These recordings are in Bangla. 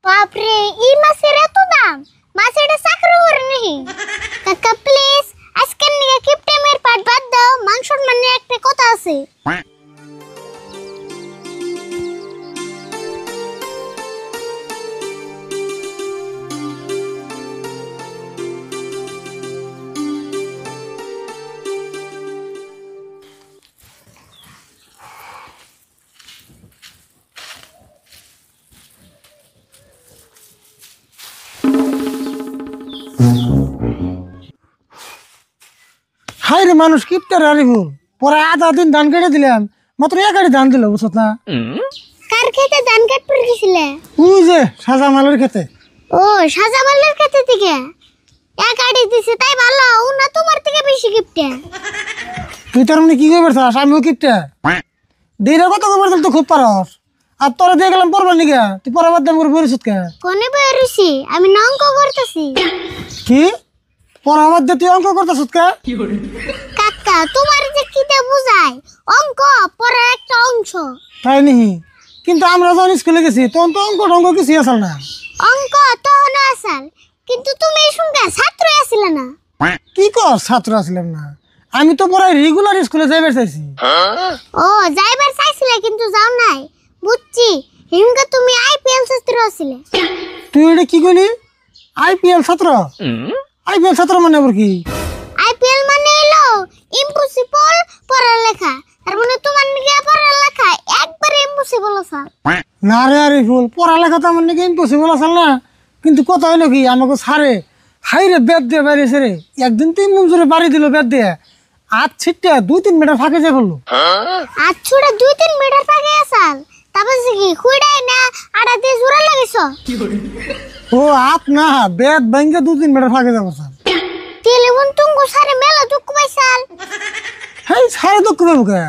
বাপরে এই মাছের এত দাম, মাছ এটা চাকরি করে নাকি? কাকা প্লিজ আজকের নিয়ে কিপটেমের পাট বাদ দাও, মাংসর মানে একটা কথা আছে। হাই রে মানুষ কিপটার আরে ভুল পরে আধা দিন ধান কেটে দিলাম, মাত্র এক গাড়ি ধান দিল, বুঝছ না? কার খেতে ধান কাট পড়ে গেছিলে? ওই যে সাজা মালের খেতে। ও সাজামালের খেতে থেকে এক আড়ি দিছে, তাই ভালো ও না তোমার থেকে বেশি কিপটে। তুই তার মানে কি করবে চাস? আমিও কিপটা দিনের কথা কবার তো খুব পারস, আর তোরা দিয়ে গেলাম পড়বার নিকে, তুই পড়াবার দাম করে পরিশোধ কে? কোনে বেরুছি আমি না অঙ্ক করতেছি। কি পড়াবার দিয়ে তুই অঙ্ক করতেছ কে? কাকা তোমার যে কিতে বুঝাই, অঙ্ক পড়ার একটা অংশ। তাই নিহি, কিন্তু আমরা যখন স্কুলে গেছি তখন তো অঙ্ক টঙ্ক কিছু আসল না। অঙ্ক তখন আসাল, কিন্তু তুমি এই সঙ্গে ছাত্র আছিলে না। কি কর ছাত্র আসলাম না? আমি তো পড়াই রেগুলার স্কুলে যাইবার চাইছি। ও যাইবার চাইছিলে কিন্তু যাও নাই, বুঝছি। হিমকা তুমি আইপিএল ছাত্র আছিলে। তুই এটা কি কইলি? আইপিএল ছাত্র? আইপিএল ছাত্র মানে আবার কি? আইপিএল মানে হলো ইম্পসিবল পড়ালেখা, তার মানে তোমার নিকে পড়ালেখা একবারে ইম্পসিবল আছে। না রে আরে ফুল, পড়ালেখা তো আমার নাকি ইম্পসিবল আসল না, কিন্তু কথা হইলো কি আমাকে সারে হাই রে বেদ দিয়ে বাড়িয়েছে রে। একদিন তুই মঞ্জুরে বাড়ি দিল বেদ দিয়ে, আর ছিটটা 2-3 মিটার ফাঁকে যায় বললো। আচ্ছুটা 2-3 মিটার পাগে আসাল, তারপর কি খুইড়াই না আড়া দিয়ে জোড়া লাগিস? ও আপ না বেদ ব্যাংকে 2-3 মিটার ফাঁকে যাবো স্যার। তেলেবন তুঙ্গো সারে মেলা দুঃখ পাইছাল। হেই সারে দুঃখ পাবো কে?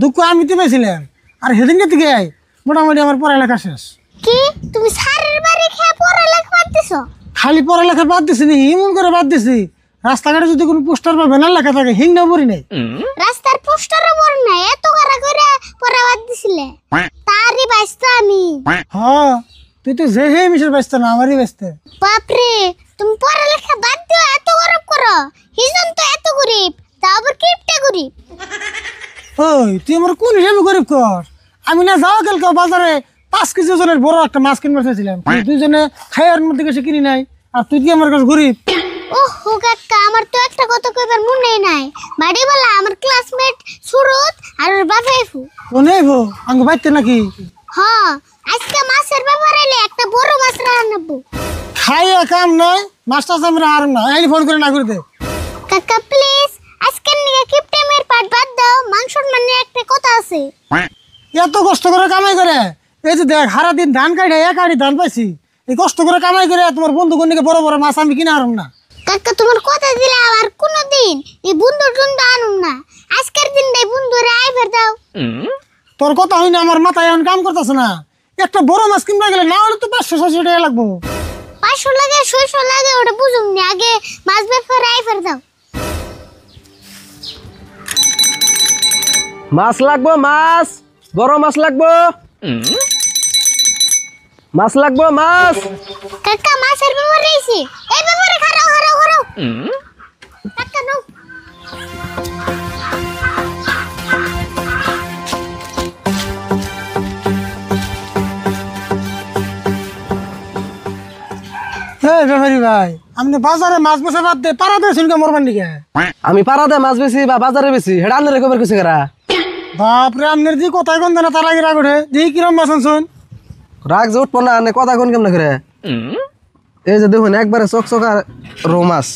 দুঃখ আমি তো পাইছিলাম, আর সেদিনকে থেকে মোটামুটি আমার পড়ালেখা শেষ। কি তুমি সারের বাড়ি খেয়ে পড়ালেখা বাদ দিছো? খালি পড়ালেখা বাদ দিছি নি, এমন করে বাদ দিছি রাস্তাঘাটে যদি কোনো পোস্টার বা ব্যানার লেখা থাকে হিংনা পড়ি নাই। রাস্তার পোস্টারে পড় না, এত করা করে পড়া বাদ দিছিলে। তারই বাইস্তা আমি। হ্যাঁ তুই তো যে হে মিশের ব্যস্ত না, আমারই ব্যস্ত। বাপরে তুমি পড়ালেখা বাদ দিও, এত গরব করো। হিজন তো এত গরিব, তা আবার কিপটা গরিব। ওই তুই আমার কোন হিসাবে গরিব কর? আমি না যাওয়া কালকে বাজারে 5 কেজি ওজনের বড় একটা মাছ কিনবার চাইছিলাম, দুইজনে খাইয়ার মধ্যে গেছে কিনি নাই, আর তুই কি আমার কাছে গরিব? ওহো কাকা, আমার তো একটা কথা কইবার মনে নাই। বাড়িওয়ালা আমার ক্লাসমেট সুরত আর ওর বাবাইফু। ও নেই ভো আঙ্গ বাইতে নাকি? হ্যাঁ আজকে মাছের ব্যাপার এলে একটা বড় মাছ রান্নাবো। খাইয়া কাম নাই, মাছটা আমরা আর না এই ফোন করে না করে দে। কাকা প্লিজ আজকে নিয়ে কিপটেমের পাট বাদ দাও, মাংসর মানে একটা কথা আছে। এত কষ্ট করে কামাই করে, এই যে দেখ সারা দিন ধান কাটে এক আড়ি ধান পাইছি, এই কষ্ট করে কামাই করে তোমার বন্ধু কন্যাকে বড় বড় মাছ আমি কিনা আরম না। কাকা তোমার কথা দিলে আবার কোনোদিন এই বন্ধুর জন্য আনুম না। আজকের দিনটাই বন্ধুরে আইবার দাও। তোর কথা হয় না, আমার মাথায় এখন কাম করতেছে না। একটা বড় মাছ কিনবা গেলে না হলে তো 500-600 টাকা লাগবো। 500 লাগে 600 লাগে ওটা বুঝুম নি, আগে মাছ ব্যাপারে আইবার দাও। মাছ লাগবো, মাছ বড় মাছ লাগবো, মাছ লাগবো মাছ। কাকা মাছের ব্যাপারে আইছি, এই ব্যাপারে খারাও খারাও খারাও। কাকা নাও। এই ব্যাপারী ভাই, আপনি বাজারে মাছ বেচা বাদ দে পাড়া দিয়ে শুনকে মরবার নিকে? আমি পাড়াতে মাছ বেশি বা বাজারে বেশি হেডা আনলে খবর কিছু করা। বাপরে আপনার যে কথাই কোন না তার আগে রাগ ওঠে, দেখি কিরম মাছ আনছুন। রাগ যে উঠবো না, আনে কথা কোন কেমন করে। এই যে দেখুন একবারে চকচকা রৌ মাছ।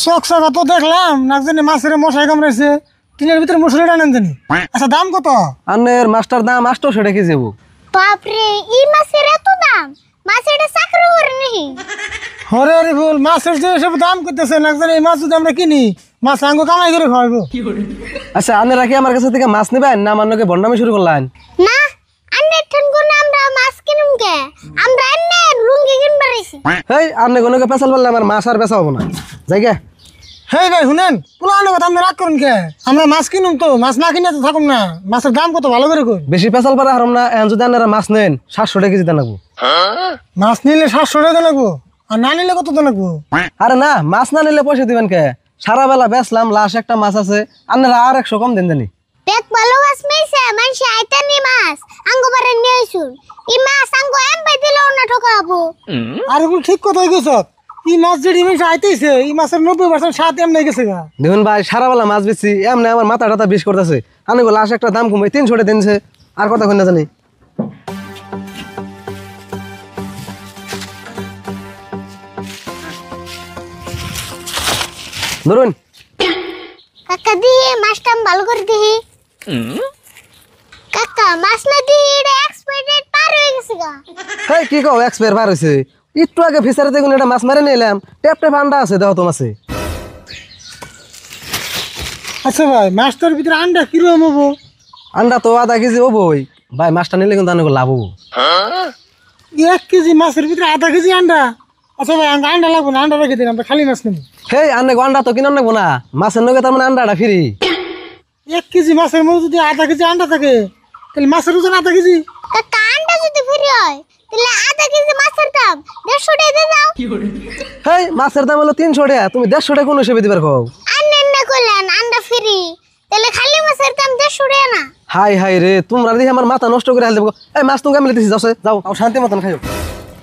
চকচকা তো দেখলাম, না জানি মাছের মশাই কামড়াইছে, টিনের ভিতরে মশারি টানেন জানি। আচ্ছা দাম কত? আনের মাছটার দাম 800 টাকা কেজি যাবো। বাপরে এই মাছের এত দাম, মাছ এটা চাকরি করে নাকি? হরে হরে ভুল, মাছের যে সব দাম করতেছে, না জানি এই মাছ যদি আমরা কিনি মাছ আঙ্গ কামাই করে খাওয়াবো। আচ্ছা আনে রাখি আমার কাছে থেকে মাছ নেবেন না আমার নাকি বন্ডামি শুরু করলেন? না আন্নের ঠান কোন আমরা মাছ কিনুম কে, আমরা আন্নের লুঙ্গি কিনবার আইছি। হেই আনে কোনকে পেছাল বললে আমার মাছ আর পেছা হবো না। যাই গে হেই ভাই শুনেন পুরানো কথা আপনি রাগ করুন কে আমরা মাছ কিনুম তো মাছ না কিনে তো থাকুন না মাছের দাম কত ভালো করে কই বেশি পেশাল পারে হারাম না এখন যদি আপনারা মাছ নেন 700 টাকা কেজি দেন লাগবো মাছ নিলে 700 টাকা লাগবো আর না নিলে কত দাম লাগবো আরে না মাছ না নিলে পয়সা দিবেন কে সারা বেলা বেচলাম লাশ একটা মাছ আছে আপনারা আর 100 কম দেন জানি পেট ভালো মাছ মেয়েছে মানুষে আইতানি মাছ আঙ্গো বারে নিয়ে আসুন এই মাছ আঙ্গো এম পাই দিলেও না ঠকাবো আর এগুলো ঠিক কথাই কইছ এই মাছ যেটি মানুষ আইতেছে এই মাছের 90% স্বাদ এমনি গেছে গা দেখুন ভাই সারা বেলা মাছ বেচছি এমনি আমার মাথা টাথা বিষ করতেছে আমি লাশ একটা দাম কমে 300 টাকা দিনছে আর কথা কই না জানি ধরুন কাকা দিয়ে মাছটা ভালো করে দিহি কাকা মাছ না দিয়ে এটা এক্সপায়ার ডেট পার হয়ে গেছে গা হেই কি কও এক্সপায়ার বার হইছে একটু আগে ফিসারে দেখুন এটা মাছ মারে নিলাম টেপ টেপ আন্ডা আছে দেখো তো মাছে আচ্ছা ভাই মাছটার ভিতরে আন্ডা কিরকম হবো আন্ডা তো আধা কেজি হবই ভাই মাছটা নিলে কিন্তু অনেক লাভ হবো 1 কেজি মাছের ভিতরে আধা কেজি আন্ডা আচ্ছা ভাই আন্ডা লাগবে না আন্ডা রেখে দিন আমরা খালি মাছ নেব হেই আন্ডা আন্ডা তো কিনে নেবো না মাছের নগে তার মানে আন্ডাটা ফ্রি 1 কেজি মাছের মধ্যে যদি আধা কেজি আন্ডা থাকে তাহলে মাছের ওজন আধা কেজি কাকা আন্ডা যদি ফ্রি হয় তাহলে আধা কেজি মাছের দাম 150 টাকা দিয়ে দাও হেই মাছের দাম হলো 300 টাকা তুমি 150 টাকা কোন হিসেবে দিবার খাও আন্ডা না কইলেন আন্ডা ফ্রি তাহলে খালি মাছের দাম 150 টাকা না হাই হাই রে তোমরা দেখি আমার মাথা নষ্ট করে হাল দেবো এই মাছ তুমি আমি দিছি যাও যাও আর শান্তি মতন খাইও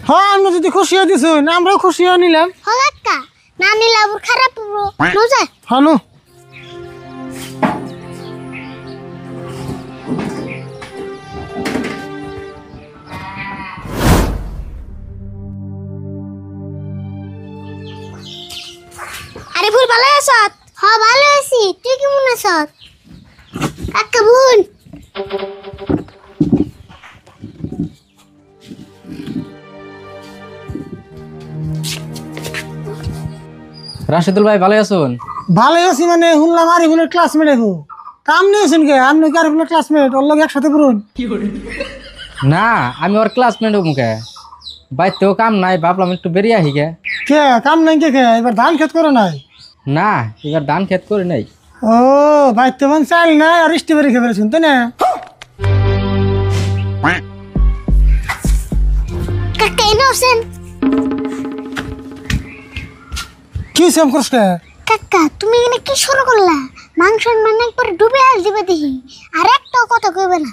হ্যাঁ আমরা যদি খুশি হয়ে দিছুন আমরাও খুশি হয়ে নিলাম হ কাকা না নিলে আবার খারাপ হবো বুঝা হানু আরে ভুল ভালো আছত হ ভালো আছি তুই কেমন আছত কাকা বোন রাশিদুল ভাই ভালো আছেন? ভালোই আছি মানে শুনলাম আরিফুলের ক্লাসমেট এখন কাম নিয়েছেন কে আপনি কি আরিফুলের ক্লাসমেট ওর লোক একসাথে করুন না আমি ওর ক্লাসমেট মুখে বাইতেও কাম নাই ভাবলাম একটু বেরিয়ে আহি গে কে কাম নাই কে এবার ধান ক্ষেত করে নাই না এবার ধান ক্ষেত করে নাই ও ভাই তেমন চাল নাই আর স্ট্রবেরি খেয়ে ফেলেছেন তাই না কাকা ইনোসেন কি সেম করছ কাকা তুমি এখানে কি শুরু করলা মাংস মানে একবার ডুবে আল দিবে দেখি আর একটাও কথা কইবে না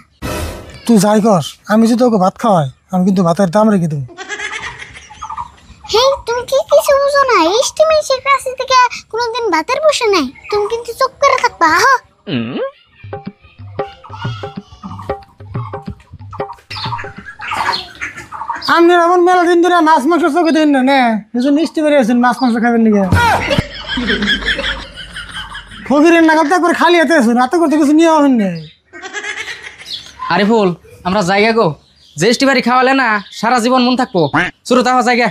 তুই যাই কর আমি যদি তোকে ভাত খাওয়াই আমি কিন্তু ভাতের দাম রেখে দেবো হেই তুমি কি কিছু বুঝো না এস্টিমেশন ক্লাস থেকে কোনোদিন ভাতের বসে নাই তুমি কিন্তু চুপ করে থাকবা হ্যাঁ আপনি এমন মেলা দিন ধরে মাছ মাংস চোখে দিন না এই মিষ্টি বেরিয়ে আছেন মাছ মাংস খাবেন নাকি ফকিরের নাগাদ করে খালি হাতে আছেন রাতে করতে কিছু নিয়ে হবেন না আরে ফুল আমরা জায়গা গো জেস্টি বাড়ি খাওয়ালে না সারা জীবন মন থাকবো শুরু তাহা জায়গা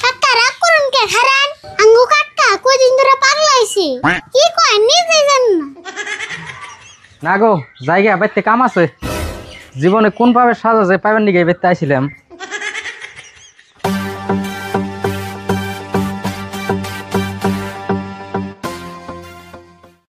কাকা রাগ করুন কে হারান আঙ্গু কাকা কয়দিন ধরে পাগলাইছে কি কয় নিজে জান না না গো জায়গা বাইতে কাম আছে জীবনে কোন ভাবে সাজা যায় পাইবেন নাকি বাইতে আইছিলাম